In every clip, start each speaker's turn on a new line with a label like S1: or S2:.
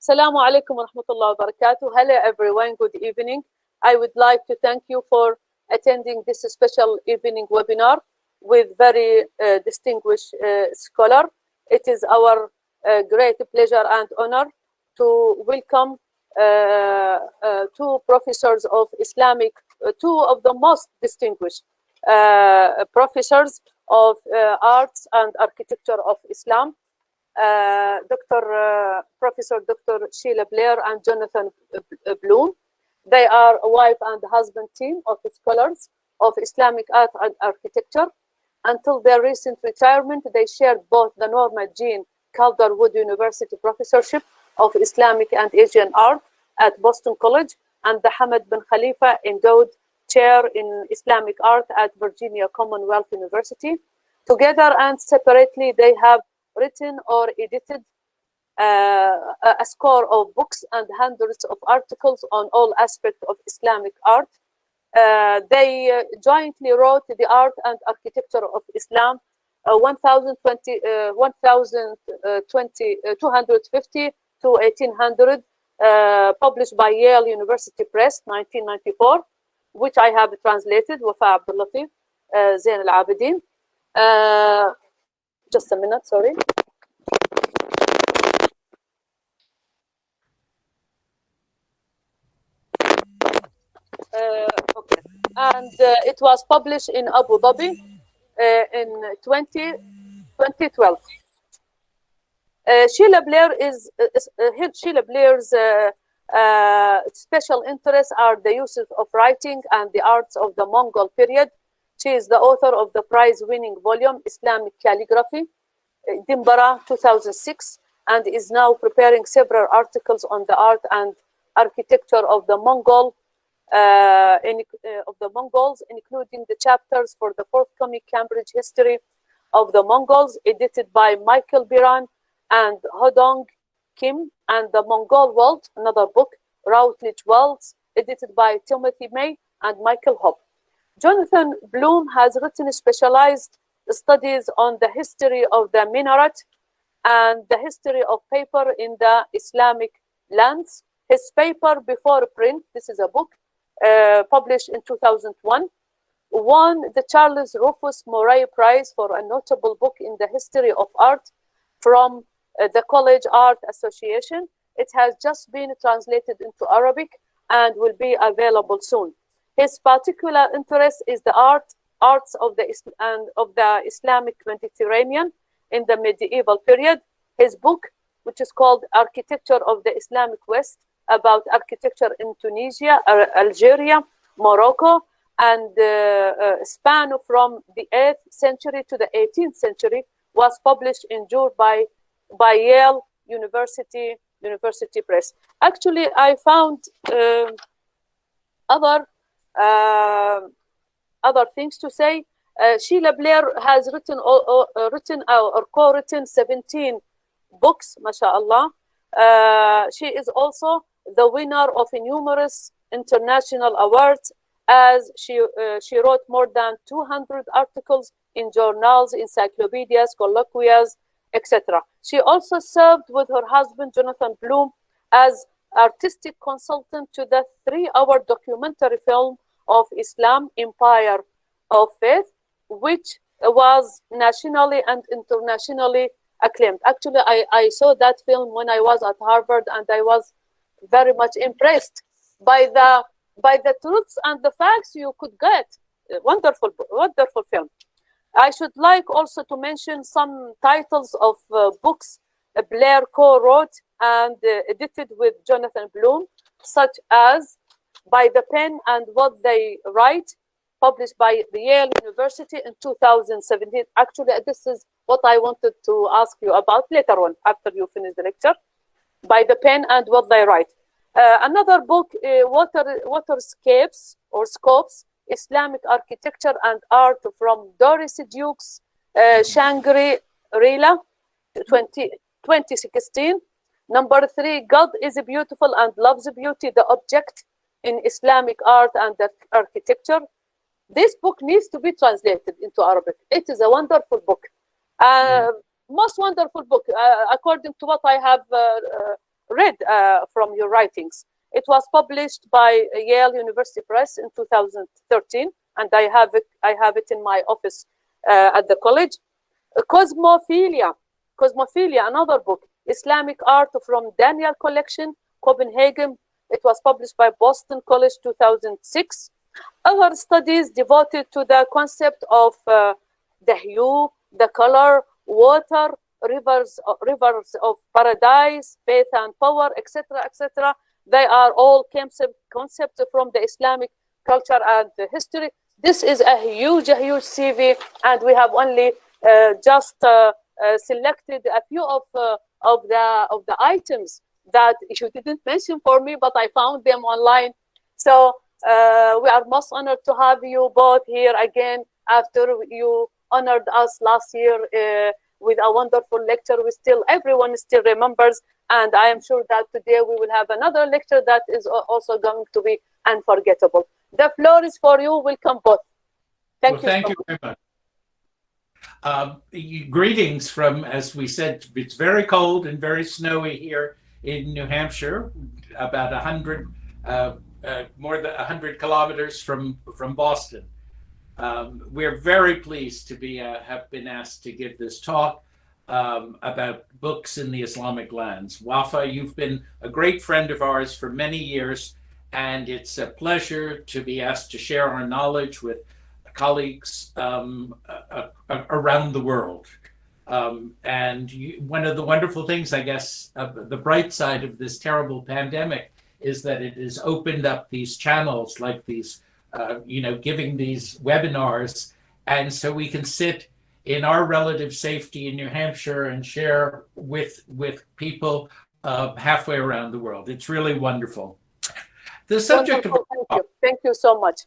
S1: Assalamu alaikum wa rahmatullahi wa barakatuh. Hello everyone, good evening. I would like to thank you for attending this special evening webinar with very distinguished scholar. It is our great pleasure and honor to welcome two professors of Islamic, two of the most distinguished professors of arts and architecture of Islam, Professor Dr. Sheila Blair and Joonathaan Bloom. They are a wife and husband team of scholars of Islamic art and architecture. Until their recent retirement, they shared both the Norma Jean Calderwood University Professorship of Islamic and Asian Art at Boston College and the Hamad bin Khalifa Endowed Chair in Islamic Art at Virginia Commonwealth University. Together and separately, they have written or edited a score of books and hundreds of articles on all aspects of Islamic art. They jointly wrote The Art and Architecture of Islam, 250 to 1800, published by Yale University Press, 1994, which I have translated, Wafaa Abdulaali, Zain al-Abidin. Just a minute, sorry. Okay. And it was published in Abu Dhabi in 2012. Sheila Blair's special interests are the uses of writing and the arts of the Mongol period. She is the author of the prize-winning volume Islamic Calligraphy, Edinburgh 2006, and is now preparing several articles on the art and architecture of the Mongols, including the chapters for the forthcoming Cambridge History of the Mongols, edited by Michael Biran and Hodong Kim, and the Mongol World, another book, Routledge Wells, edited by Timothy May and Michael Hope. Joonathaan Bloom has written specialized studies on the history of the minaret and the history of paper in the Islamic lands. His paper Before Print, this is a book published in 2001, won the Charles Rufus Moray Prize for a notable book in the history of art from the College Art Association. It has just been translated into Arabic and will be available soon. His particular interest is the arts of the Islamic Mediterranean in the medieval period. His book, which is called Architecture of the Islamic West, about architecture in Tunisia, Algeria, Morocco, and span from the 8th century to the 18th century, was published in June by Yale University Press. Actually, I found other things to say. Sheila Blair has written or co-written 17 books, mashallah. She is also the winner of numerous international awards, as she wrote more than 200 articles in journals, encyclopedias, colloquias, etc. She also served with her husband, Joonathaan Bloom, as artistic consultant to the 3-hour documentary film of Islam, Empire of Faith, which was nationally and internationally acclaimed. Actually, I saw that film when I was at Harvard, and I was very much impressed by the truths and the facts you could get. Wonderful film. I should like also to mention some titles of books Blair co-wrote and edited with Joonathaan Bloom, such as By the Pen and What They Write, published by the Yale University in 2017. Actually, this is what I wanted to ask you about later on, after you finish the lecture. By the Pen and What They Write. Another book, Waterscapes or Scopes, Islamic Architecture and Art from Doris Duke's Shangri-La, 2016. Number 3, God is Beautiful and Loves Beauty, the Object in Islamic Art and Architecture. This book needs to be translated into Arabic. It is a wonderful book. Most wonderful book, according to what I have read from your writings. It was published by Yale University Press in 2013, and I have it in my office at the college. Cosmophilia, another book, Islamic Art from Daniel Collection, Copenhagen. It was published by Boston College, 2006. Other studies devoted to the concept of the hue, the color, water, rivers of paradise, faith and power, etc., etc. They are all concepts from the Islamic culture and history. This is a huge CV, and we have only just selected a few of the items that you didn't mention for me, but I found them online. So we are most honored to have you both here again after you honored us last year with a wonderful lecture. Everyone still remembers, and I am sure that today we will have another lecture that is also going to be unforgettable. The floor is for you. Welcome both. Thank you
S2: very much. Greetings from, as we said, it's very cold and very snowy here in New Hampshire, about more than 100 kilometers from Boston. We're very pleased to have been asked to give this talk about books in the Islamic lands. Wafaa, you've been a great friend of ours for many years, and it's a pleasure to be asked to share our knowledge with colleagues around the world. And one of the wonderful things, I guess, the bright side of this terrible pandemic is that it has opened up these channels like these, giving these webinars. And so we can sit in our relative safety in New Hampshire and share with people halfway around the world. It's really wonderful. The subject of
S1: thank you so much.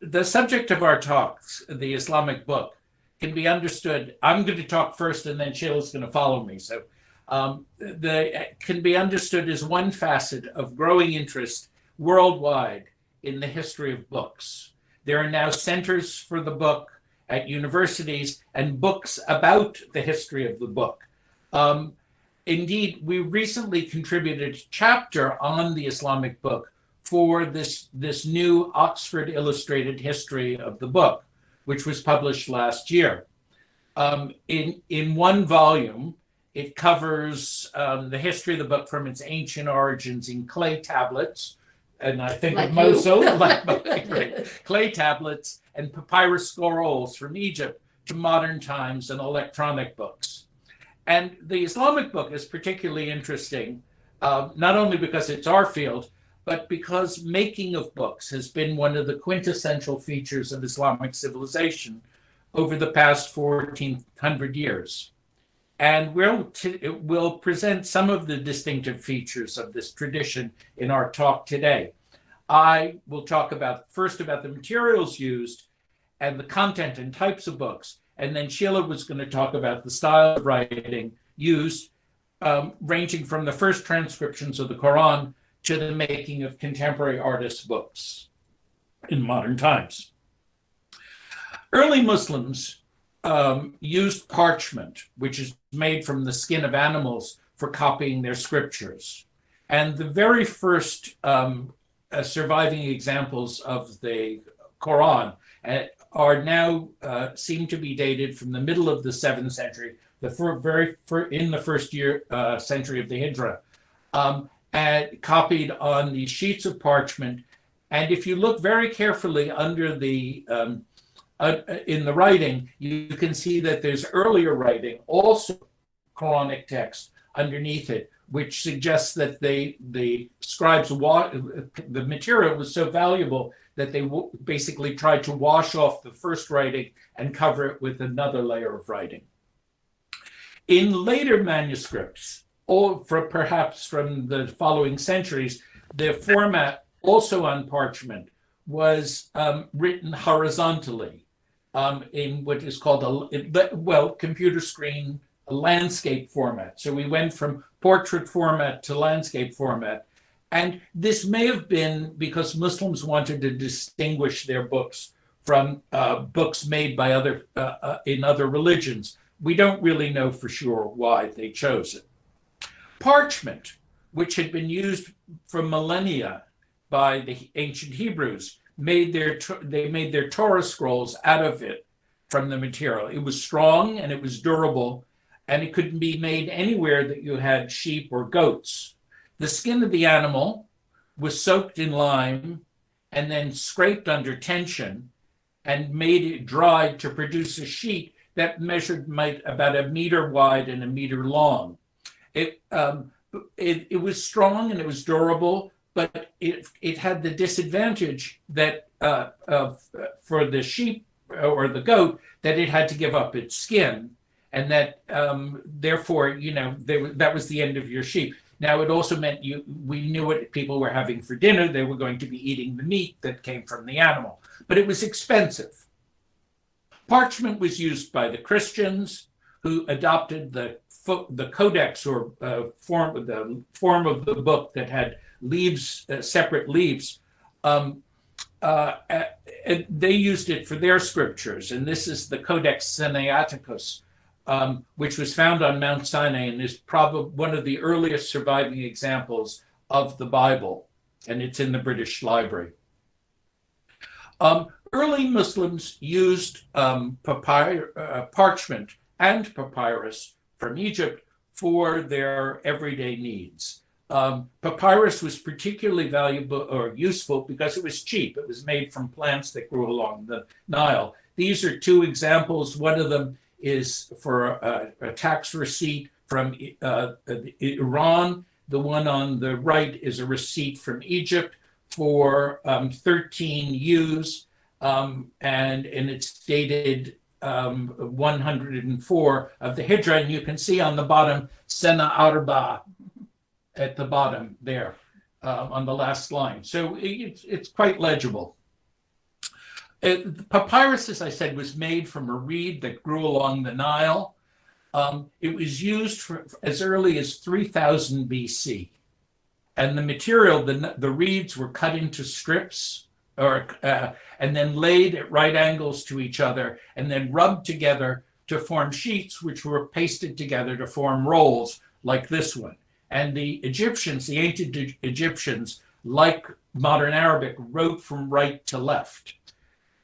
S2: The subject of our talks, the Islamic book, can be understood. I'm going to talk first, and then Sheila's going to follow me. So, can be understood as one facet of growing interest worldwide in the history of books. There are now centers for the book at universities and books about the history of the book. Indeed, we recently contributed a chapter on the Islamic book for this new Oxford Illustrated History of the Book, which was published last year. In one volume, it covers the history of the book from its ancient origins in clay tablets, and I think of Mosul, clay tablets and papyrus scrolls from Egypt to modern times and electronic books. And the Islamic book is particularly interesting, not only because it's our field, but because making of books has been one of the quintessential features of Islamic civilization over the past 1,400 years. And we'll present some of the distinctive features of this tradition in our talk today. I will talk first about the materials used and the content and types of books, and then Sheila was going to talk about the style of writing used, ranging from the first transcriptions of the Quran to the making of contemporary artists' books in modern times. Early Muslims used parchment, which is made from the skin of animals, for copying their scriptures. And the very first surviving examples of the Quran are now seem to be dated from the middle of the 7th century, in the first century of the Hijra. And copied on these sheets of parchment. And if you look very carefully under in the writing, you can see that there's earlier writing, also Quranic text underneath it, which suggests that the scribes, the material was so valuable that they basically tried to wash off the first writing and cover it with another layer of writing. In later manuscripts, or perhaps from the following centuries, the format, also on parchment, was written horizontally in what is called computer screen landscape format. So we went from portrait format to landscape format. And this may have been because Muslims wanted to distinguish their books from books made by in other religions. We don't really know for sure why they chose it. Parchment which had been used for millennia by the ancient Hebrews, they made their Torah scrolls out of it from the material. It was strong and it was durable, and it could be made anywhere that you had sheep or goats. The skin of the animal was soaked in lime and then scraped under tension and made it dried to produce a sheet that measured about a meter wide and a meter long. It was strong and it was durable, but it had the disadvantage that for the sheep or the goat, that it had to give up its skin, and that therefore, that was the end of your sheep. Now, it also meant we knew what people were having for dinner. They were going to be eating the meat that came from the animal, but it was expensive. Parchment was used by the Christians, who adopted the codex, or form of the book that had leaves, separate leaves. They used it for their scriptures, and this is the Codex Sinaiticus, which was found on Mount Sinai and is probably one of the earliest surviving examples of the Bible, and it's in the British Library. Early Muslims used parchment and papyrus from Egypt for their everyday needs. Papyrus was particularly valuable or useful because it was cheap. It was made from plants that grew along the Nile. These are two examples. One of them is for a tax receipt from Iran. The one on the right is a receipt from Egypt for 13 ewes, and it's dated 104 of the Hijra, and you can see on the bottom, Sena Arba at the bottom there on the last line. So it's quite legible. Papyrus, as I said, was made from a reed that grew along the Nile. It was used as early as 3000 BC. And the material, the reeds were cut into strips and then laid at right angles to each other and then rubbed together to form sheets, which were pasted together to form rolls like this one. And the Egyptians, the ancient Egyptians, like modern Arabic, wrote from right to left.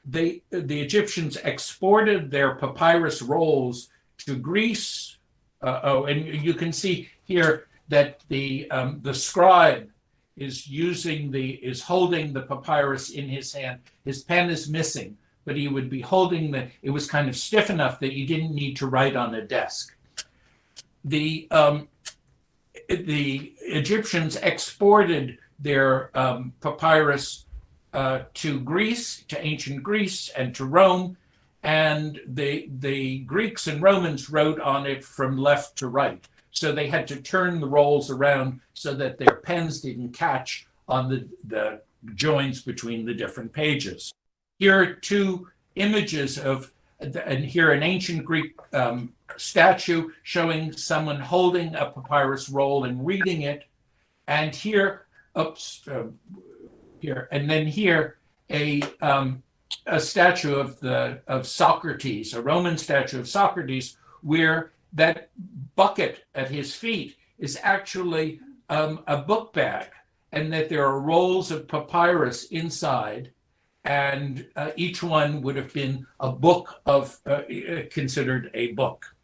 S2: The Egyptians exported their papyrus rolls to Greece. And you can see here that the scribe is holding the papyrus in his hand. His pen is missing, but he would be holding it was kind of stiff enough that you didn't need to write on a desk. The Egyptians exported their papyrus to Greece, to ancient Greece, and to Rome, and the Greeks and Romans wrote on it from left to right. So they had to turn the rolls around so that their pens didn't catch on the joins between the different pages. Here are two images and here an ancient Greek statue showing someone holding a papyrus roll and reading it. And here, here, and then here, a statue of Socrates, a Roman statue of Socrates, where that bucket at his feet is actually a book bag, and that there are rolls of papyrus inside, and each one would have been a book considered a book.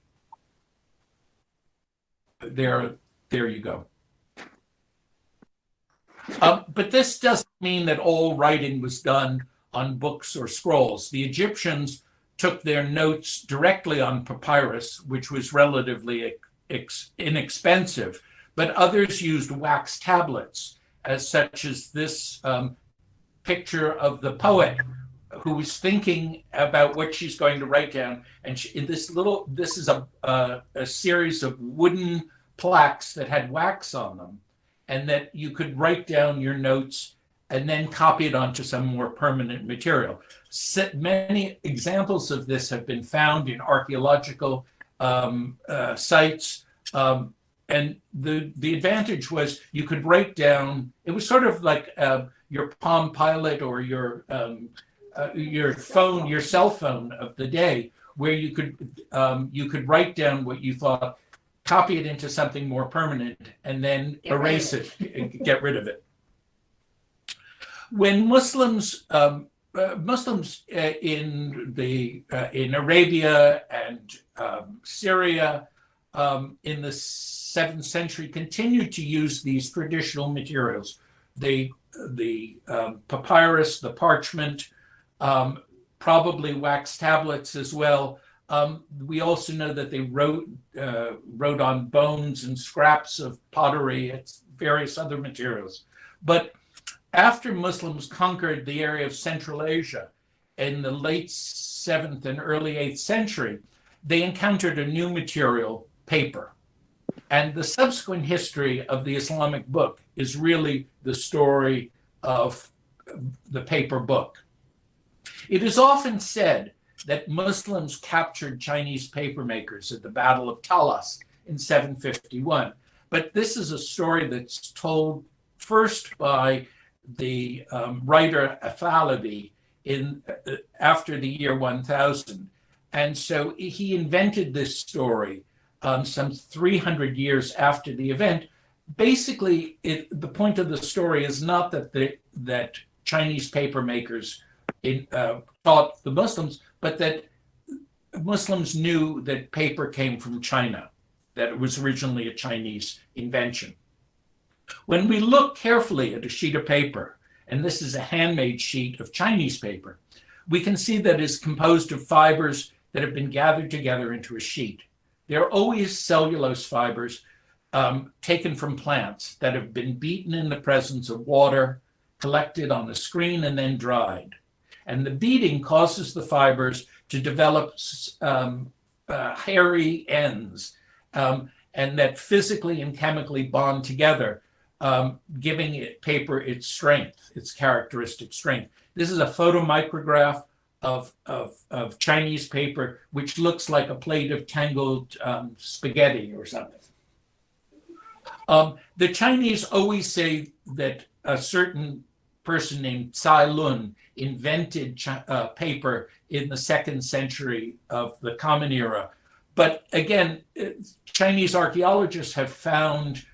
S2: There you go. But this doesn't mean that all writing was done on books or scrolls. The Egyptians took their notes directly on papyrus, which was relatively inexpensive, but others used wax tablets, such as this picture of the poet who was thinking about what she's going to write down. And this is a series of wooden plaques that had wax on them, and that you could write down your notes and then copy it onto some more permanent material. Many examples of this have been found in archaeological sites. And the advantage was you could write down, it was sort of like your Palm Pilot or your phone, your cell phone of the day, where you could write down what you thought copy it into something more permanent, and then erase it, get rid of it. When Muslims in Arabia and Syria in the 7th century continued to use these traditional materials, the papyrus, the parchment, probably wax tablets as well. We also know that they wrote on bones and scraps of pottery and various other materials. But after Muslims conquered the area of Central Asia in the late 7th and early 8th century, they encountered a new material, paper. And the subsequent history of the Islamic book is really the story of the paper book. It is often said that Muslims captured Chinese paper makers at the Battle of Talas in 751. But this is a story that's told first by the writer Abdulaali after the year 1000. And so he invented this story some 300 years after the event. Basically, the point of the story is not that Chinese paper makers taught the Muslims, but that Muslims knew that paper came from China, that it was originally a Chinese invention. When we look carefully at a sheet of paper, and this is a handmade sheet of Chinese paper, we can see that it's composed of fibers that have been gathered together into a sheet. They're always cellulose fibers taken from plants that have been beaten in the presence of water, collected on a screen, and then dried. And the beating causes the fibers to develop hairy ends, and that physically and chemically bond together, giving paper its strength, its characteristic strength. This is a photomicrograph of Chinese paper, which looks like a plate of tangled spaghetti or something. The Chinese always say that a certain person named Cai Lun invented paper in the 2nd century of the Common Era. But again, Chinese archaeologists have found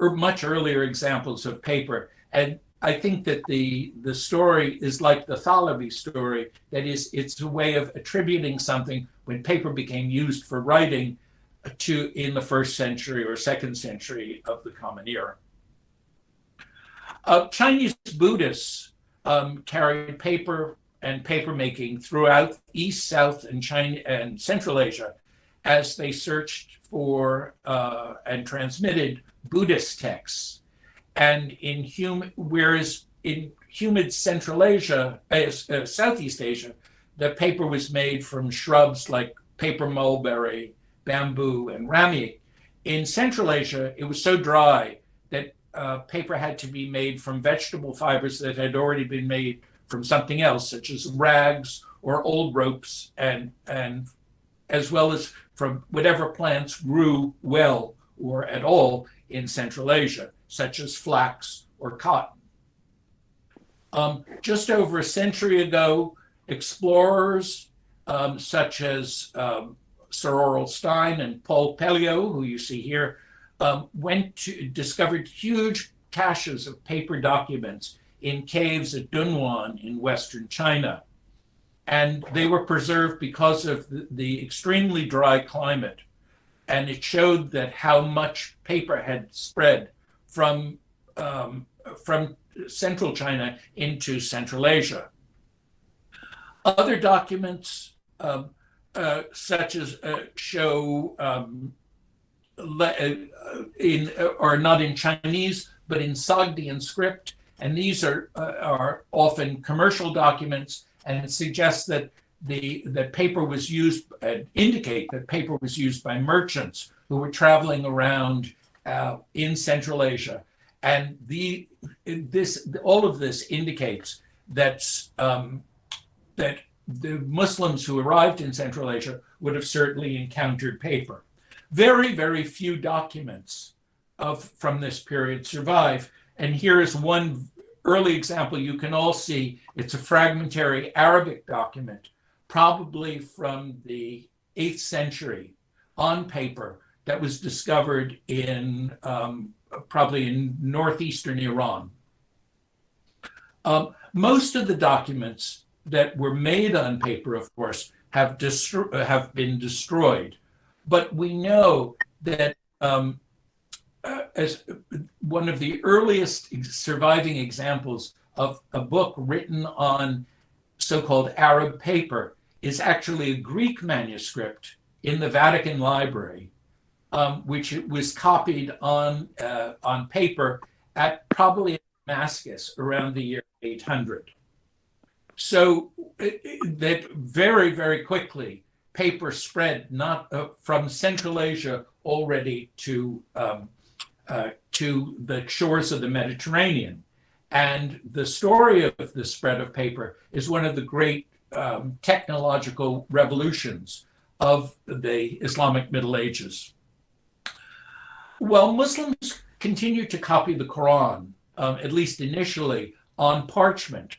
S2: much earlier examples of paper. And I think that the story is like the Abdulaali story, that is, it's a way of attributing something when paper became used for writing in the 1st century or 2nd century of the Common Era. Chinese Buddhists carried paper and papermaking throughout East, South, and China and Central Asia as they searched for and transmitted Buddhist texts. And whereas in humid Central Asia, Southeast Asia, the paper was made from shrubs like paper mulberry, bamboo, and rami. In Central Asia, it was so dry that paper had to be made from vegetable fibers that had already been made from something else, such as rags or old ropes, and as well as from whatever plants grew well or at all in Central Asia, such as flax or cotton. Just over a century ago, explorers such as Sir Aurel Stein and Paul Pelliot, who you see here, discovered huge caches of paper documents in caves at Dunhuan in Western China. And they were preserved because of the extremely dry climate. And it showed that how much paper had spread from Central China into Central Asia. Other documents such as show are not in Chinese, but in Sogdian script. And these are often commercial documents, and it suggests that that paper was used, indicate that paper was used by merchants who were traveling around in Central Asia. And all of this indicates that that the Muslims who arrived in Central Asia would have certainly encountered paper. Very, very few documents from this period survive. And here is one early example you can all see. It's a fragmentary Arabic document, probably from the 8th century, on paper, that was discovered in probably in northeastern Iran. Most of the documents that were made on paper, of course, have been destroyed. But we know that as one of the earliest surviving examples of a book written on so-called Arab paper is actually a Greek manuscript in the Vatican Library, which was copied on paper at probably Damascus around the year 800. So that very, very quickly, paper spread not from Central Asia already to the shores of the Mediterranean. And the story of the spread of paper is one of the great technological revolutions of the Islamic Middle Ages. Well, Muslims continued to copy the Quran, at least initially, on parchment.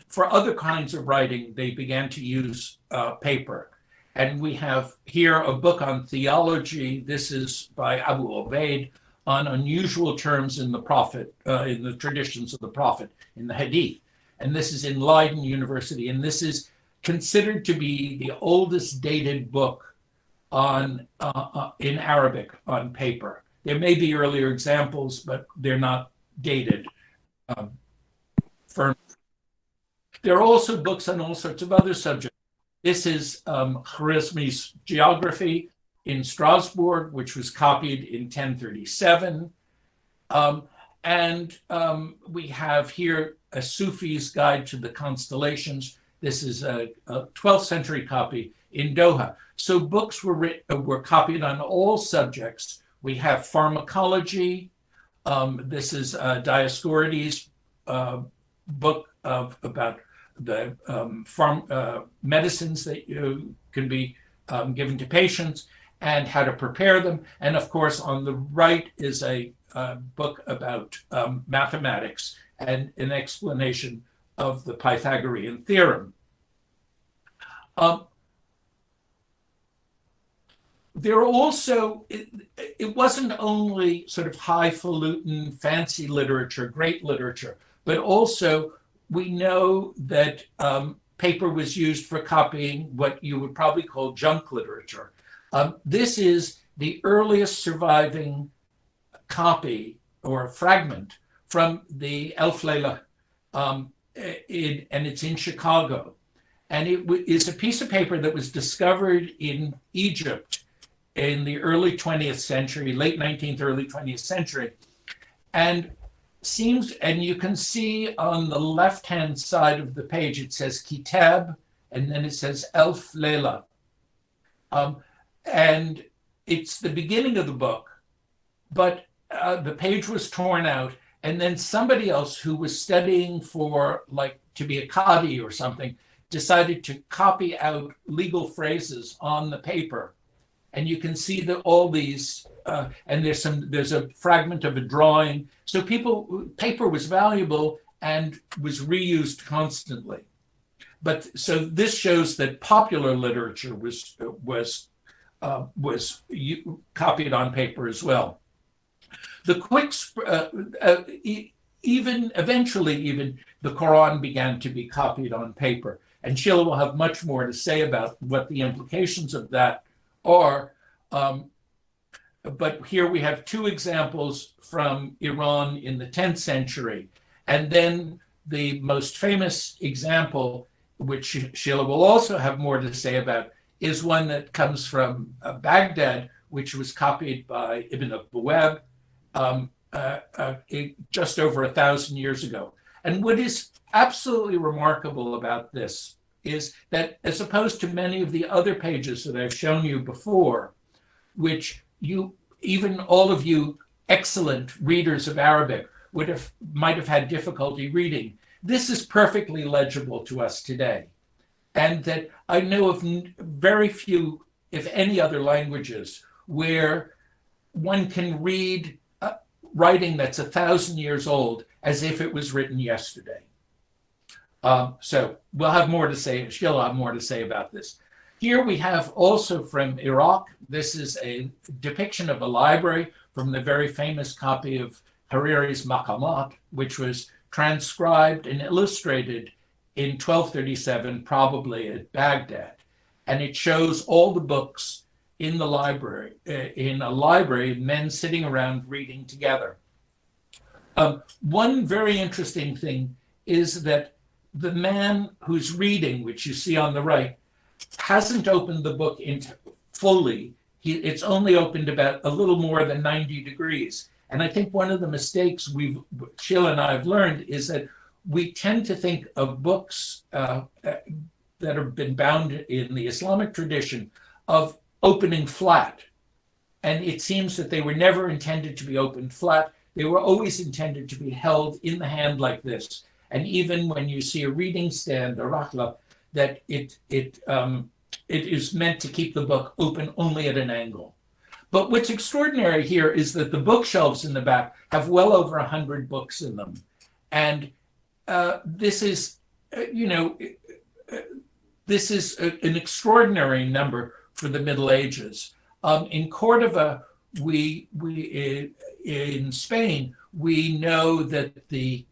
S2: For other kinds of writing, they began to use paper. And we have here a book on theology. This is by Abu Ubaid on unusual terms in the Prophet, in the traditions of the Prophet, in the Hadith. And this is in Leiden University. And this is considered to be the oldest dated book on in Arabic on paper. There may be earlier examples, but they're not dated firmly. There are also books on all sorts of other subjects. This is Khwarizmi's geography in Strasbourg, which was copied in 1037. We have here a Sufi's Guide to the Constellations. This is a 12th century copy in Doha. So books were copied on all subjects. We have pharmacology. This is Dioscorides' book about the medicines that can be given to patients and how to prepare them. And of course, on the right is a book about mathematics and an explanation of the Pythagorean theorem. There are also, it wasn't only sort of highfalutin, fancy literature, great literature, but also we know that paper was used for copying what you would probably call junk literature. This is the earliest surviving copy or fragment from the Elf Layla, and it's in Chicago. And it is a piece of paper that was discovered in Egypt in the early 20th century, late 19th, early 20th century. And you can see on the left-hand side of the page, it says Kitab, and then it says Elf Layla. And it's the beginning of the book, but the page was torn out, and then somebody else who was studying for, like, to be a Qadi or something, decided to copy out legal phrases on the paper. And you can see that all these, and there's a fragment of a drawing. So paper was valuable and was reused constantly. But so this shows that popular literature was copied on paper as well. The eventually the Quran began to be copied on paper. And Sheila will have much more to say about what the implications of that are. But here we have two examples from Iran in the 10th century. And then the most famous example, which Sheila will also have more to say about, is one that comes from Baghdad, which was copied by Ibn Abuwab just over 1,000 years ago. And what is absolutely remarkable about this is that, as opposed to many of the other pages that I've shown you before, which even all of you excellent readers of Arabic might have had difficulty reading, this is perfectly legible to us today. And that I know of very few, if any, other languages where one can read writing that's 1,000 years old as if it was written yesterday. So we'll have more to say. She'll have more to say about this. Here we have also from Iraq. This is a depiction of a library from the very famous copy of Hariri's Maqamat, which was transcribed and illustrated in 1237, probably at Baghdad. And it shows all the books in the library, in a library, men sitting around reading together. One very interesting thing is that the man who's reading, which you see on the right, hasn't opened the book fully. It's only opened about a little more than 90 degrees. And I think one of the mistakes Sheila and I have learned is that we tend to think of books that have been bound in the Islamic tradition of opening flat. And it seems that they were never intended to be opened flat. They were always intended to be held in the hand like this. And even when you see a reading stand, a rahla, that it is meant to keep the book open only at an angle. But what's extraordinary here is that the bookshelves in the back have well over 100 books in them. And this is, this is an extraordinary number for the Middle Ages. In Cordova, in Spain, we know that the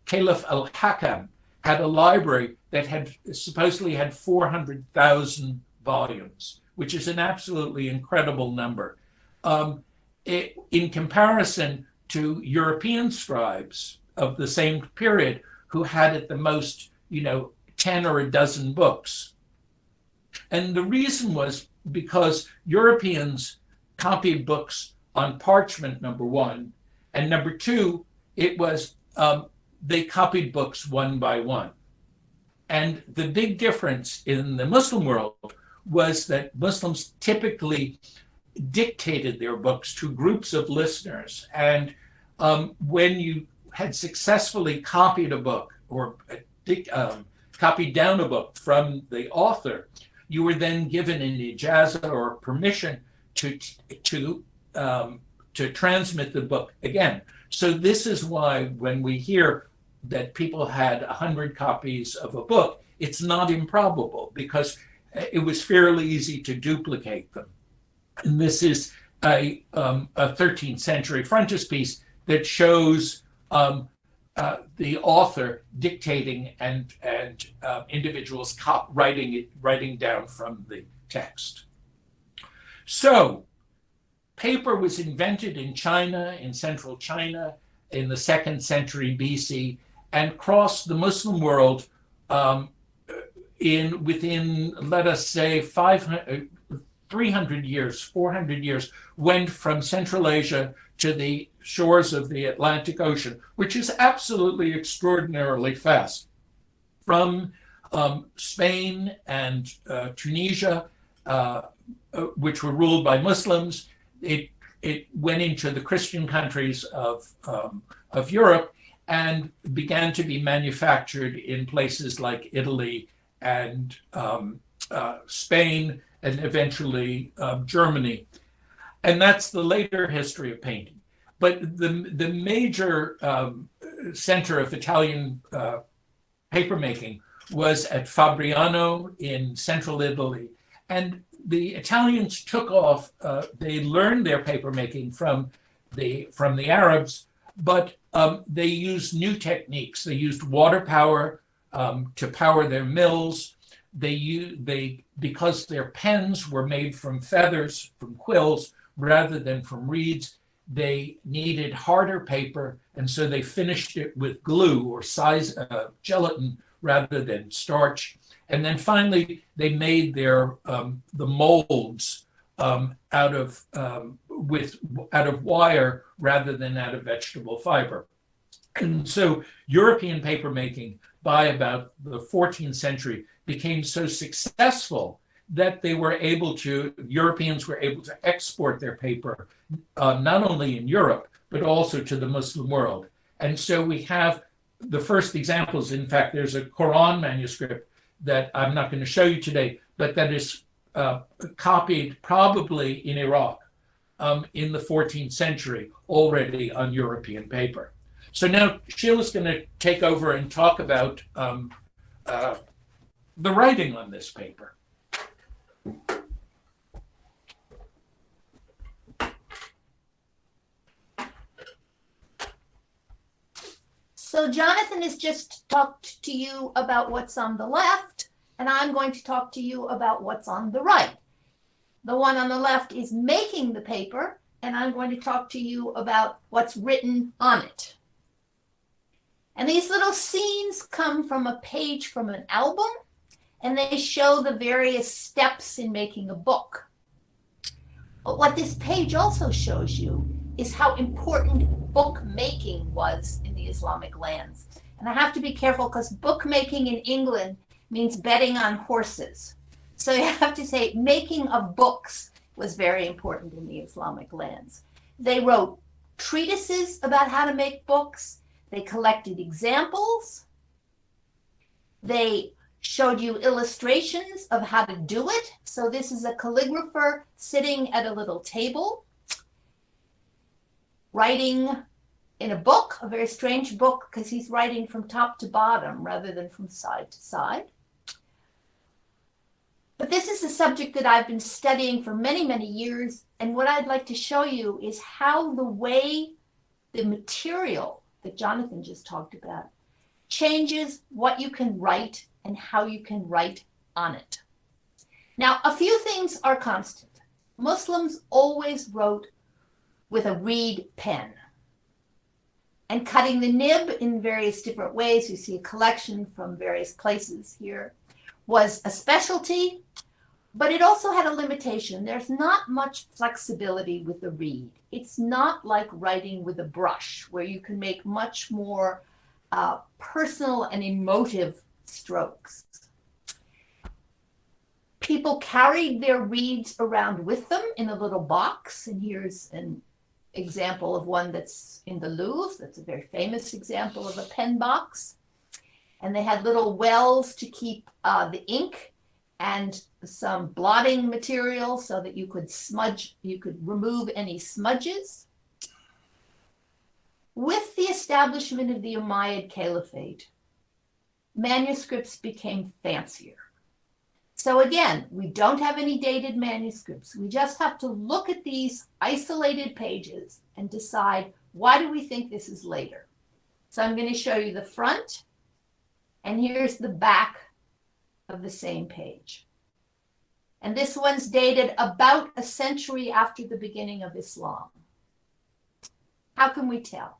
S2: Caliph al-Hakam had a library that had supposedly had 400,000 volumes, which is an absolutely incredible number. In comparison to European scribes of the same period who had at the most, 10 or a dozen books. And the reason was because Europeans copied books on parchment, number one, and number two, it was they copied books one by one. And the big difference in the Muslim world was that Muslims typically dictated their books to groups of listeners. And when you had successfully copied a book or copied down a book from the author, you were then given an ijazah or permission to transmit the book again. So this is why when we hear that people had 100 copies of a book, it's not improbable because it was fairly easy to duplicate them. And this is a 13th century frontispiece that shows the author dictating and individuals writing down from the text. So paper was invented in China, in central China, in the 2nd century BC, and crossed the Muslim world within, let us say, 300 years, 400 years, went from Central Asia to the shores of the Atlantic Ocean, which is absolutely extraordinarily fast. From Spain and Tunisia, which were ruled by Muslims, it went into the Christian countries of Europe and began to be manufactured in places like Italy and Spain and eventually Germany. And that's the later history of painting. But the major center of Italian papermaking was at Fabriano in central Italy. And the Italians took off, they learned their papermaking from the Arabs, but they used new techniques. They used water power to power their mills. Because their pens were made from feathers, from quills, rather than from reeds, they needed harder paper, and so they finished it with glue or gelatin rather than starch. And then finally, they made the molds out of wire rather than out of vegetable fiber. And so European papermaking by about the 14th century became so successful that Europeans were able to export their paper, not only in Europe, but also to the Muslim world. And so we have the first examples. In fact, there's a Quran manuscript that I'm not going to show you today, but that is copied probably in Iraq in the 14th century, already on European paper. So now Sheila's going to take over and talk about the writing on this paper.
S3: So Jonathan has just talked to you about what's on the left, and I'm going to talk to you about what's on the right. The one on the left is making the paper, and I'm going to talk to you about what's written on it. And these little scenes come from a page from an album, and they show the various steps in making a book. But what this page also shows you is how important bookmaking was in the Islamic lands. And I have to be careful because bookmaking in England means betting on horses. So you have to say making of books was very important in the Islamic lands. They wrote treatises about how to make books. They collected examples. They showed you illustrations of how to do it. So this is a calligrapher sitting at a little table, writing in a book, a very strange book, because he's writing from top to bottom rather than from side to side. But this is a subject that I've been studying for many, many years. And what I'd like to show you is how the way the material that Jonathan just talked about changes what you can write and how you can write on it. Now, a few things are constant. Muslims always wrote with a reed pen. And cutting the nib in various different ways, you see a collection from various places here, was a specialty, but it also had a limitation. There's not much flexibility with the reed. It's not like writing with a brush, where you can make much more personal and emotive strokes. People carried their reeds around with them in a little box, and here's an example of one that's in the Louvre. That's a very famous example of a pen box. And they had little wells to keep the ink and some blotting material so that you could smudge, you could remove any smudges. With the establishment of the Umayyad Caliphate, manuscripts became fancier. So again, we don't have any dated manuscripts. We just have to look at these isolated pages and decide, why do we think this is later? So I'm going to show you the front, and here's the back of the same page. And this one's dated about a century after the beginning of Islam. How can we tell?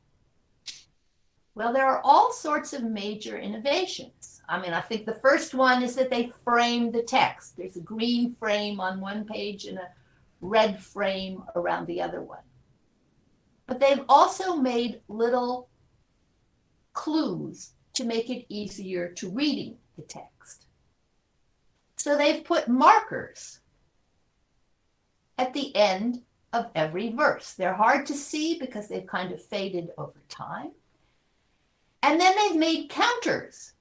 S3: Well, there are all sorts of major innovations. I mean, I think the first one is that they framed the text. There's a green frame on one page and a red frame around the other one. But they've also made little clues to make it easier to reading the text. So they've put markers at the end of every verse. They're hard to see because they've kind of faded over time. And then they've made counters.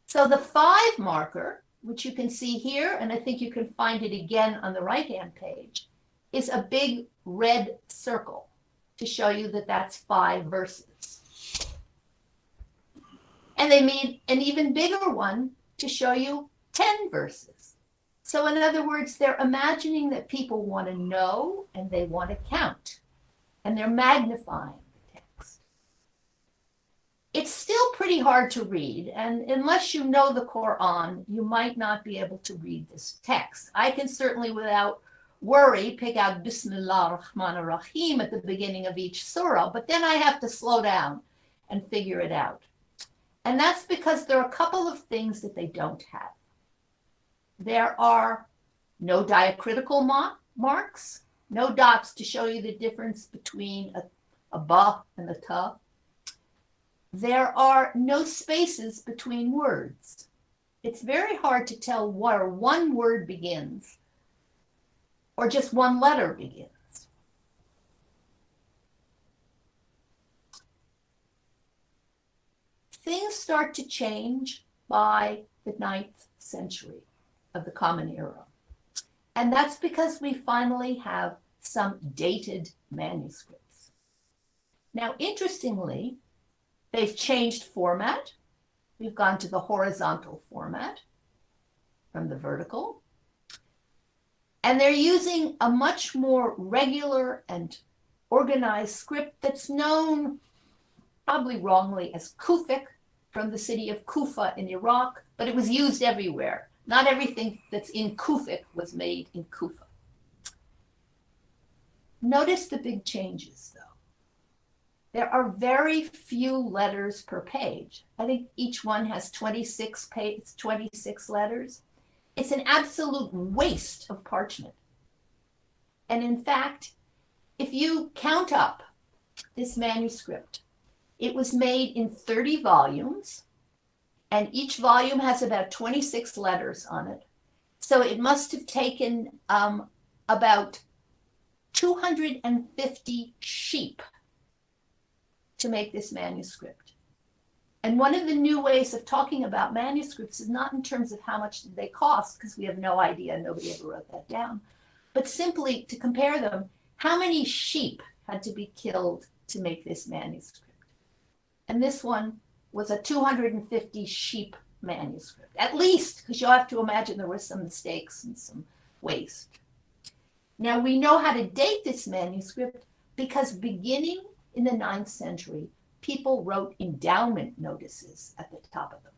S3: So the 5 marker, which you can see here, and I think you can find it again on the right-hand page, is a big red circle to show you that that's 5 verses. And they made an even bigger one to show you 10 verses. So in other words, they're imagining that people want to know and they want to count, and they're magnifying. It's still pretty hard to read, and unless you know the Quran, you might not be able to read this text. I can certainly, without worry, pick out Bismillah ar-Rahman ar-Rahim at the beginning of each surah, but then I have to slow down and figure it out. And that's because there are a couple of things that they don't have. There are no diacritical marks, no dots to show you the difference between a ba and a ta. There are no spaces between words. It's very hard to tell where one word begins or just one letter begins. Things start to change by the 9th century of the Common Era. And that's because we finally have some dated manuscripts. Now, interestingly, they've changed format. We've gone to the horizontal format from the vertical. And they're using a much more regular and organized script that's known, probably wrongly, as Kufic, from the city of Kufa in Iraq, but it was used everywhere. Not everything that's in Kufic was made in Kufa. Notice the big changes, though. There are very few letters per page. I think each one has 26 letters. It's an absolute waste of parchment. And in fact, if you count up this manuscript, it was made in 30 volumes, and each volume has about 26 letters on it. So it must have taken about 250 sheep to make this manuscript. And one of the new ways of talking about manuscripts is not in terms of how much they cost, because we have no idea, nobody ever wrote that down, but simply to compare them, how many sheep had to be killed to make this manuscript. And this one was a 250 sheep manuscript, at least, because you'll have to imagine there were some mistakes and some waste. Now we know how to date this manuscript because beginning in the 9th century, people wrote endowment notices at the top of them.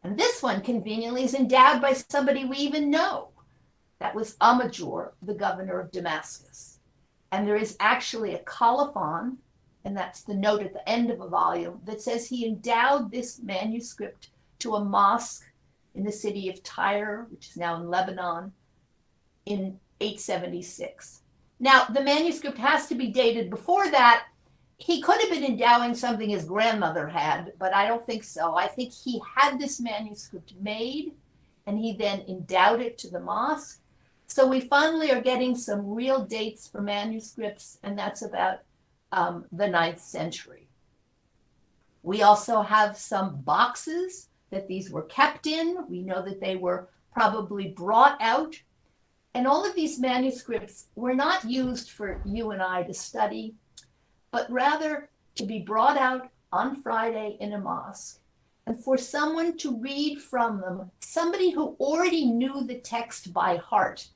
S3: And this one conveniently is endowed by somebody we even know. That was Amajur, the governor of Damascus. And there is actually a colophon, and that's the note at the end of a volume, that says he endowed this manuscript to a mosque in the city of Tyre, which is now in Lebanon, in 876. Now, the manuscript has to be dated before that. He could have been endowing something his grandmother had, but I don't think so. I think he had this manuscript made, and he then endowed it to the mosque. So we finally are getting some real dates for manuscripts, and that's about the 9th century. We also have some boxes that these were kept in. We know that they were probably brought out. And all of these manuscripts were not used for you and I to study, but rather to be brought out on Friday in a mosque, and for someone to read from them, somebody who already knew the text by heart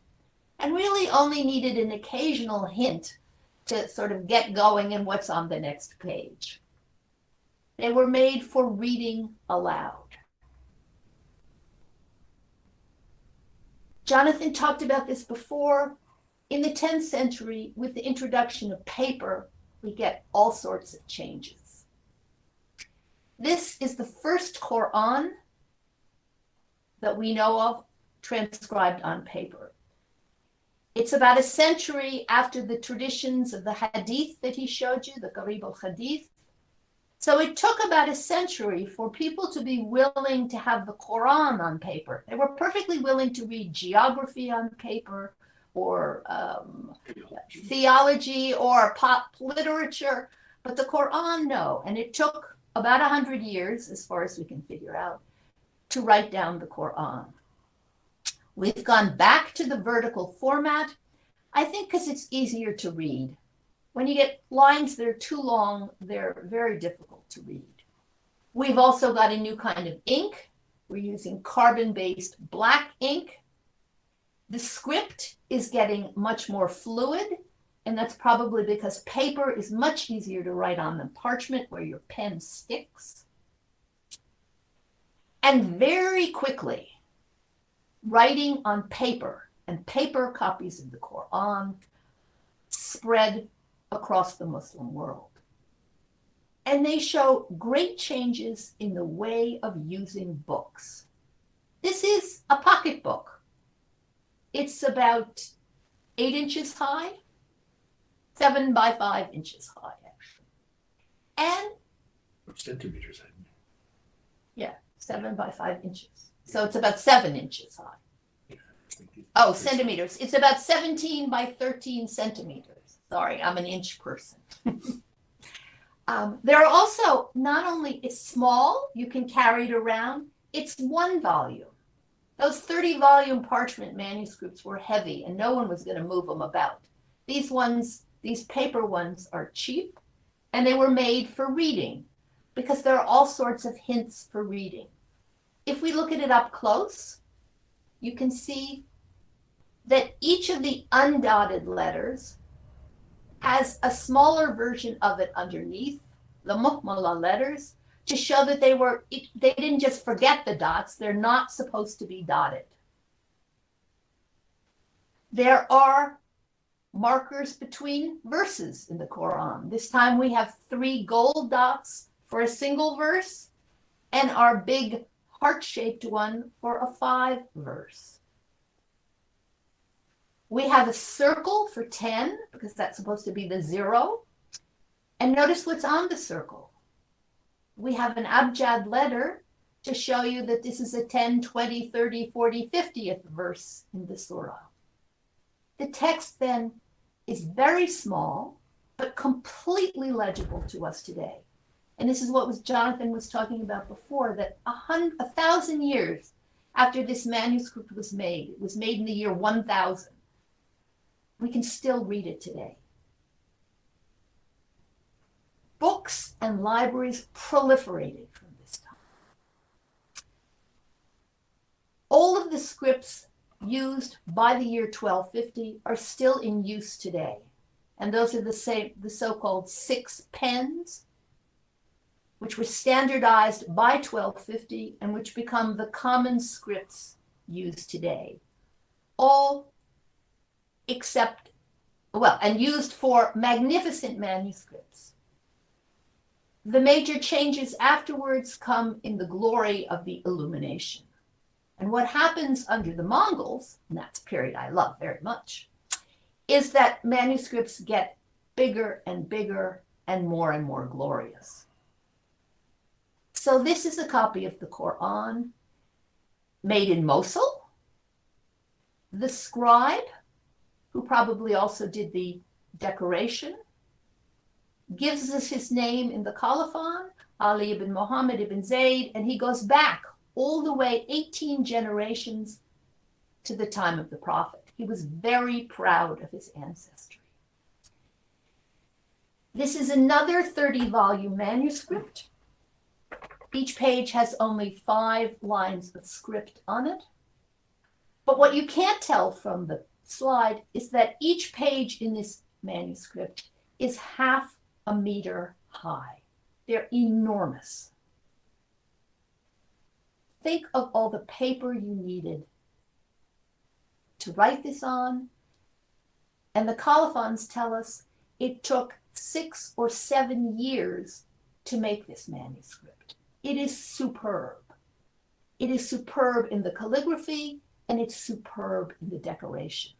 S3: and really only needed an occasional hint to sort of get going in what's on the next page. They were made for reading aloud. Jonnathan talked about this before. In the 10th century, with the introduction of paper, we get all sorts of changes. This is the first Quran that we know of transcribed on paper. It's about a century after the traditions of the hadith that he showed you, the Qarib al-Hadith. So it took about a century for people to be willing to have the Quran on paper. They were perfectly willing to read geography on paper, or theology, or pop literature, but the Quran, no. And it took about 100 years, as far as we can figure out, to write down the Quran. We've gone back to the vertical format, I think because it's easier to read. When you get lines that are too long, they're very difficult to read. We've also got a new kind of ink. We're using carbon-based black ink. The script is getting much more fluid, and that's probably because paper is much easier to write on than parchment, where your pen sticks. And very quickly, writing on paper and paper copies of the Quran spread across the Muslim world. And they show great changes in the way of using books. This is a pocketbook. It's about 8 inches high, 7 by 5 inches high, actually. And
S2: centimeters, I mean.
S3: Yeah, 7 by 5 inches. So it's about 7 inches high. Oh, centimeters. It's about 17 by 13 centimeters. Sorry, I'm an inch person. There are also, not only, it's small, you can carry it around, it's 1 volume. Those 30-volume parchment manuscripts were heavy and no one was going to move them about. These ones, these paper ones, are cheap, and they were made for reading because there are all sorts of hints for reading. If we look at it up close, you can see that each of the undotted letters has a smaller version of it underneath, the muhmala letters, to show that they didn't just forget the dots, they're not supposed to be dotted. There are markers between verses in the Quran. This time we have 3 gold dots for a single verse and our big heart-shaped one for a 5 verse. We have a circle for 10 because that's supposed to be the 0. And notice what's on the circle. We have an abjad letter to show you that this is a 10, 20, 30, 40, 50th verse in the surah. The text then is very small, but completely legible to us today. And this is what Jonathan was talking about before, that 1,000 years after this manuscript was made, it was made in the year 1000, we can still read it today. Books and libraries proliferated from this time. All of the scripts used by the year 1250 are still in use today. And those are the so-called 6 pens, which were standardized by 1250 and which become the common scripts used today. All except, well, and used for magnificent manuscripts. The major changes afterwards come in the glory of the illumination. And what happens under the Mongols, and that's a period I love very much, is that manuscripts get bigger and bigger and more glorious. So this is a copy of the Quran made in Mosul. The scribe, who probably also did the decoration, gives us his name in the colophon, Ali ibn Muhammad ibn Zayd, and he goes back all the way 18 generations to the time of the Prophet. He was very proud of his ancestry. This is another 30-volume manuscript. Each page has only 5 lines of script on it. But what you can't tell from the slide is that each page in this manuscript is half a meter high. They're enormous. Think of all the paper you needed to write this on. And the colophons tell us it took 6 or 7 years to make this manuscript. It is superb. It is superb in the calligraphy and it's superb in the decoration.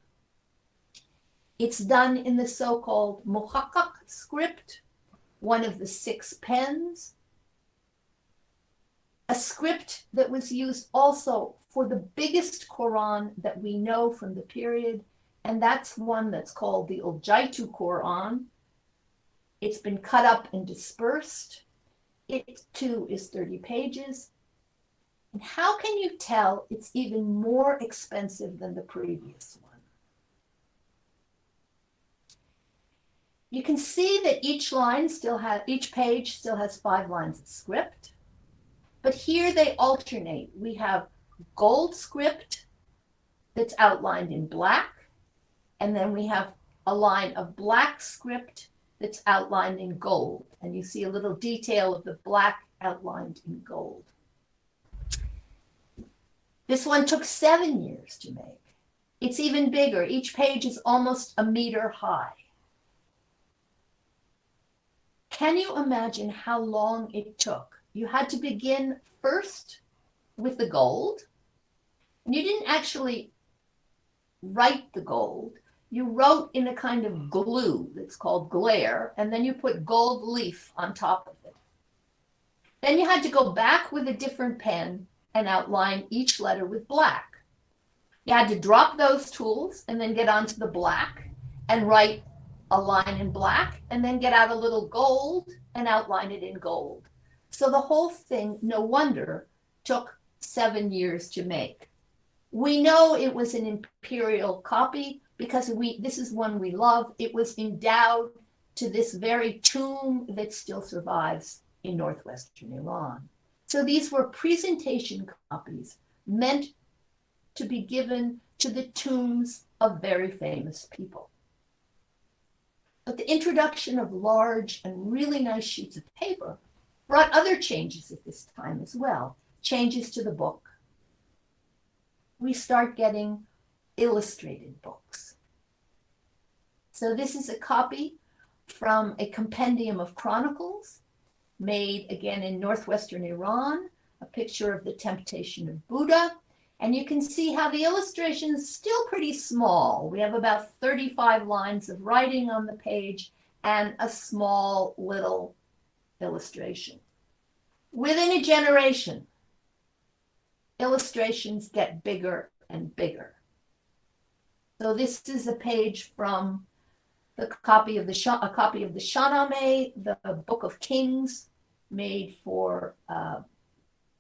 S3: It's done in the so-called muhakkak script, one of the 6 pens, a script that was used also for the biggest Quran that we know from the period, and that's one that's called the Uljaitu Quran. It's been cut up and dispersed. It too is 30 pages. And how can you tell it's even more expensive than the previous one? You can see that each page still has 5 lines of script, but here they alternate. We have gold script that's outlined in black, and then we have a line of black script that's outlined in gold, and you see a little detail of the black outlined in gold. This one took 7 years to make. It's even bigger. Each page is almost a meter high. Can you imagine how long it took? You had to begin first with the gold, and you didn't actually write the gold. You wrote in a kind of glue that's called Blair, and then you put gold leaf on top of it. Then you had to go back with a different pen and outline each letter with black. You had to drop those tools and then get onto the black and write a line in black, and then get out a little gold and outline it in gold. So the whole thing, no wonder, took 7 years to make. We know it was an imperial copy because this is one we love. It was endowed to this very tomb that still survives in northwestern Iran. So these were presentation copies meant to be given to the tombs of very famous people. But the introduction of large and really nice sheets of paper brought other changes at this time as well, changes to the book. We start getting illustrated books. So this is a copy from a compendium of chronicles made again in northwestern Iran, a picture of the temptation of Buddha. And you can see how the illustration is still pretty small. We have about 35 lines of writing on the page and a small little illustration. Within a generation, illustrations get bigger and bigger. So this is a page from a copy of the Shahnameh, the Book of Kings, made for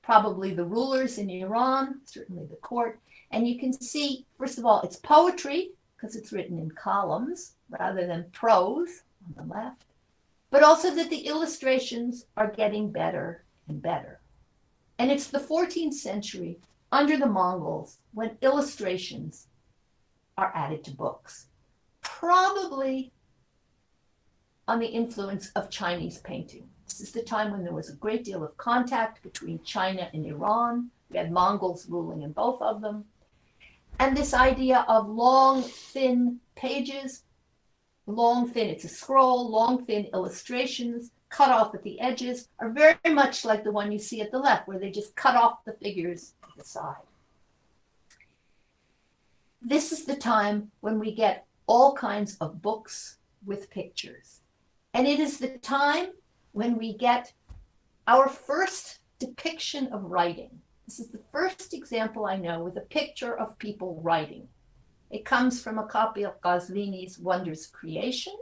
S3: probably the rulers in Iran, certainly the court. And you can see, first of all, it's poetry because it's written in columns rather than prose on the left, but also that the illustrations are getting better and better. And it's the 14th century under the Mongols when illustrations are added to books, probably on the influence of Chinese painting. This is the time when there was a great deal of contact between China and Iran. We had Mongols ruling in both of them. And this idea of long, thin pages, long, thin, it's a scroll, long, thin illustrations, cut off at the edges, are very much like the one you see at the left, where they just cut off the figures at the side. This is the time when we get all kinds of books with pictures. And it is the time when we get our first depiction of writing. This is the first example I know with a picture of people writing. It comes from a copy of Ghazvini's Wonders of Creation,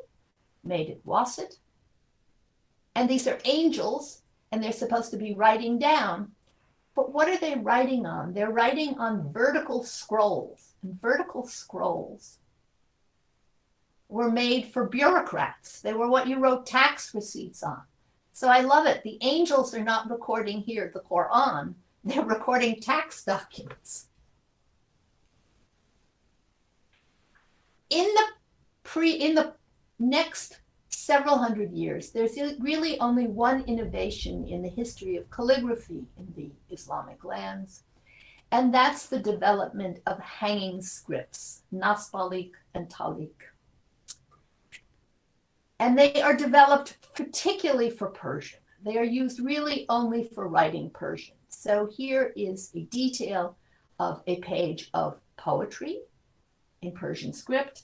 S3: made at Wasit. And these are angels, and they're supposed to be writing down. But what are they writing on? They're writing on vertical scrolls. And vertical scrolls were made for bureaucrats. They were what you wrote tax receipts on. So I love it. The angels are not recording here the Quran. They're recording tax documents. In the next several hundred years, there's really only one innovation in the history of calligraphy in the Islamic lands, and that's the development of hanging scripts, nastaliq and taliq. And they are developed particularly for Persian. They are used really only for writing Persian. So here is a detail of a page of poetry in Persian script.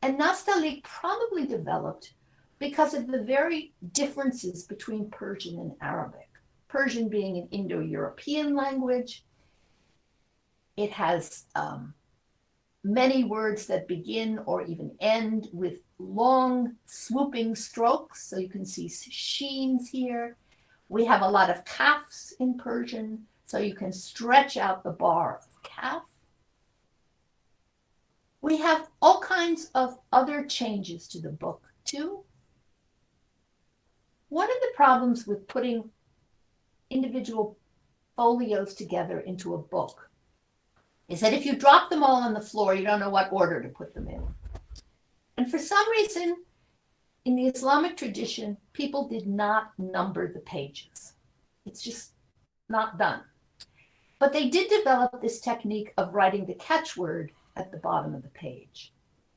S3: And nastaliq probably developed because of the very differences between Persian and Arabic. Persian being an Indo-European language, it has many words that begin or even end with long swooping strokes. So you can see sheens here. We have a lot of kafs in Persian, so you can stretch out the bar of kaf. We have all kinds of other changes to the book too. One of the problems with putting individual folios together into a book is that if you drop them all on the floor, you don't know what order to put them in. And for some reason, in the Islamic tradition, people did not number the pages. It's just not done. But they did develop this technique of writing the catchword at the bottom of the page.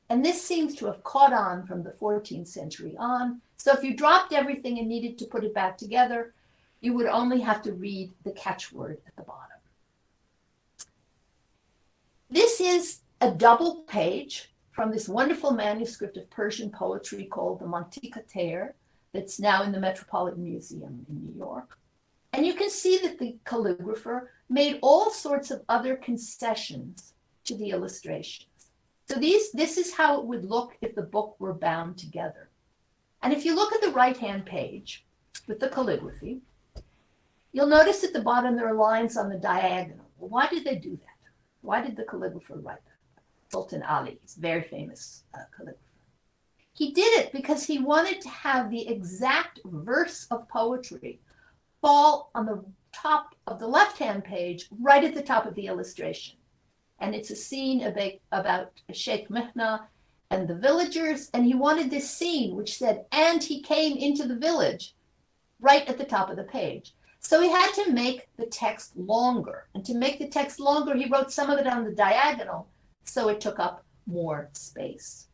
S3: And this seems to have caught on from the 14th century on. So if you dropped everything and needed to put it back together, you would only have to read the catchword at the bottom. This is a double page from this wonderful manuscript of Persian poetry called the Mantiqater that's now in the Metropolitan Museum in New York. And you can see that the calligrapher made all sorts of other concessions to the illustrations. So this is how it would look if the book were bound together. And if you look at the right-hand page with the calligraphy, you'll notice at the bottom there are lines on the diagonal. Well, why did they do that? Why did the calligrapher write that? Sultan Ali, he's a very famous calligrapher. He did it because he wanted to have the exact verse of poetry fall on the top of the left-hand page, right at the top of the illustration. and it's a scene about Sheikh Mihna and the villagers, and he wanted this scene which said, and he came into the village, right at the top of the page. So he had to make the text longer, and to make the text longer, he wrote some of it on the diagonal, so it took up more space.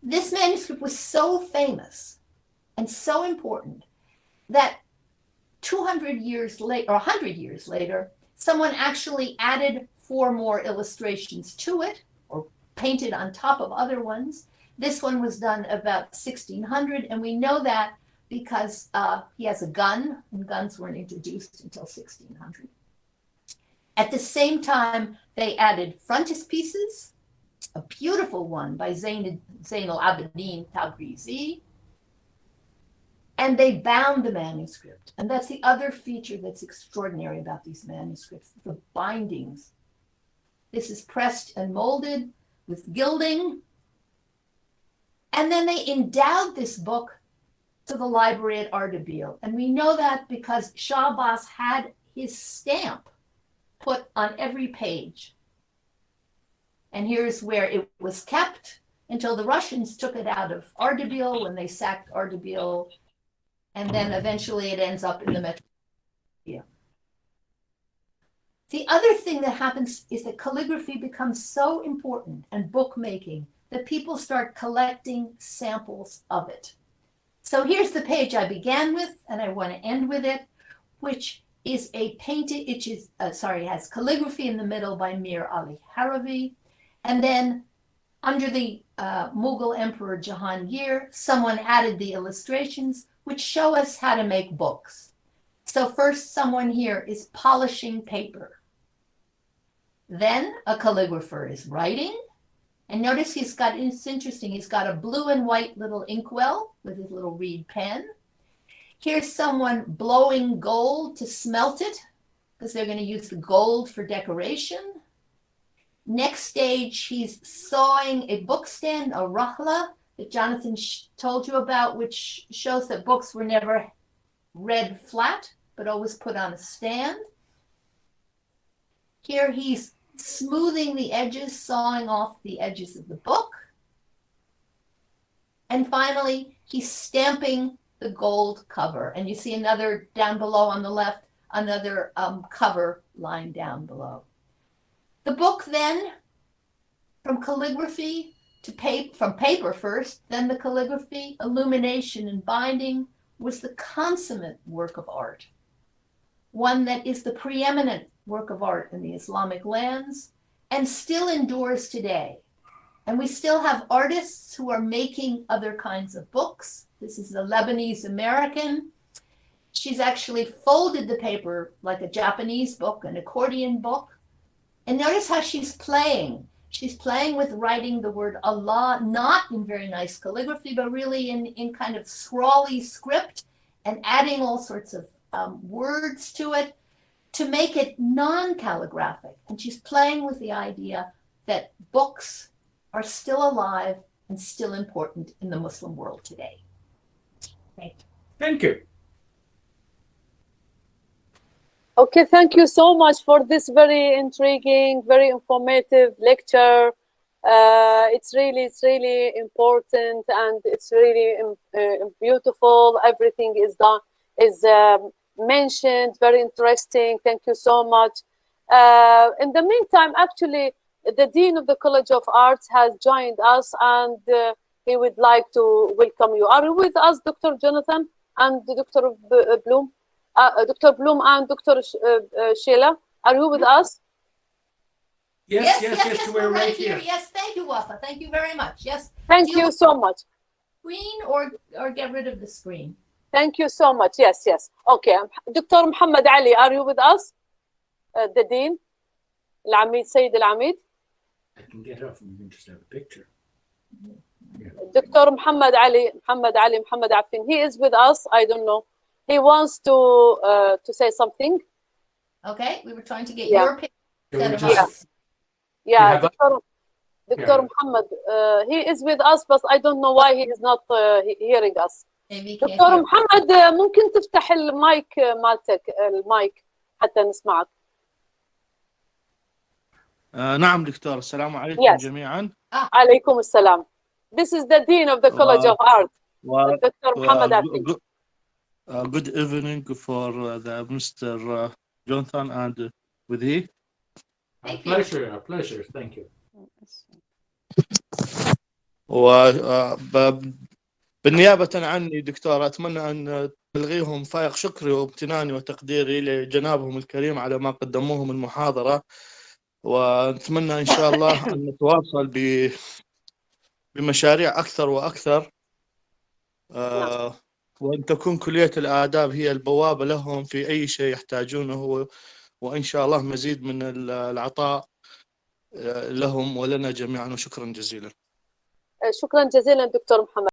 S3: This manuscript was so famous and so important that 200 years later, or 100 years later, someone actually added 4 more illustrations to it, or painted on top of other ones. This one was done about 1600, and we know that because he has a gun, and guns weren't introduced until 1600. At the same time, they added frontispieces, a beautiful one by Zain al-Abidin Tabrizi, and they bound the manuscript. And that's the other feature that's extraordinary about these manuscripts, the bindings. This is pressed and molded with gilding. And then they endowed this book to the library at Ardabil. And we know that because Shah Abbas had his stamp put on every page. And here's where it was kept until the Russians took it out of Ardabil when they sacked Ardabil. And then eventually it ends up in the Metro. The other thing that happens is that calligraphy becomes so important, and bookmaking, that people start collecting samples of it. So here's the page I began with, and I want to end with it, which is a painted, it has calligraphy in the middle by Mir Ali Haravi. And then under the Mughal Emperor Jahangir, someone added the illustrations, which show us how to make books. So first, someone here is polishing paper. Then a calligrapher is writing. And notice it's interesting, he's got a blue and white little inkwell with his little reed pen. Here's someone blowing gold to smelt it, because they're going to use the gold for decoration. Next stage, he's sawing a book stand, a rahla, that Jonathan told you about, which shows that books were never read flat, but always put on a stand. Here he's smoothing the edges, sawing off the edges of the book. And finally, he's stamping the gold cover. And you see another down below on the left, another cover line down below. The book then, from calligraphy to from paper first, then the calligraphy, illumination, and binding, was the consummate work of art. One that is the preeminent work of art in the Islamic lands and still endures today. And we still have artists who are making other kinds of books. This is a Lebanese American. She's actually folded the paper like a Japanese book, an accordion book. And notice how she's playing. She's playing with writing the word Allah, not in very nice calligraphy, but really in kind of scrawly script, and adding all sorts of words to it to make it non-calligraphic. And she's playing with the idea that books are still alive and still important in the Muslim world today. Thank you.
S2: Thank you.
S1: Okay, thank you so much for this very intriguing, very informative lecture. It's really important, and it's really beautiful. Everything is done, mentioned, very interesting. Thank you so much. In the meantime, actually, the Dean of the College of Arts has joined us, and he would like to welcome you. Are you with us, Dr. Jonathan and Dr. Blume? Dr. Blume and Dr. Shayla, are you with us?
S2: Yes, we're right here.
S3: Yes, thank you, Wafaa. Thank you very much. Yes.
S1: Thank you so much.
S3: Screen or get rid of the screen.
S1: Thank you so much. Yes. Okay. Dr. Muhammad Ali, are you with us? The Dean, Al-Amid, Sayyid Al-Amid.
S2: I can get off and you can just have a picture. Yeah.
S1: Dr. Muhammad Affin, he is with us. I don't know. He wants to say something.
S3: Okay, we were trying to get your picture instead of us.
S1: Yeah, Dr. Muhammad, he is with us, but I don't know why he is not hearing us. دكتور محمد ممكن تفتح المايك مالتك المايك حتى نسمعك.
S4: نعم دكتور، السلام عليكم
S1: Yes.
S4: جميعا.
S1: عليكم السلام. This is the Dean of the College of Art, Dr. Muhammad Afi.
S4: Good evening for the Mr. Joonathان and with he.
S2: A pleasure. Thank you.
S4: بالنيابة عني دكتور أتمنى أن تلغيهم فائق شكري وامتناني وتقديري لجنابهم الكريم على ما قدموه من المحاضرة، ونتمنى إن شاء الله أن نتواصل بمشاريع أكثر وأكثر، وأن تكون كلية الآداب هي البوابة لهم في أي شيء يحتاجونه، وإن شاء الله مزيد من العطاء لهم ولنا جميعا، وشكرا جزيلا.
S1: شكرا جزيلا دكتور محمد.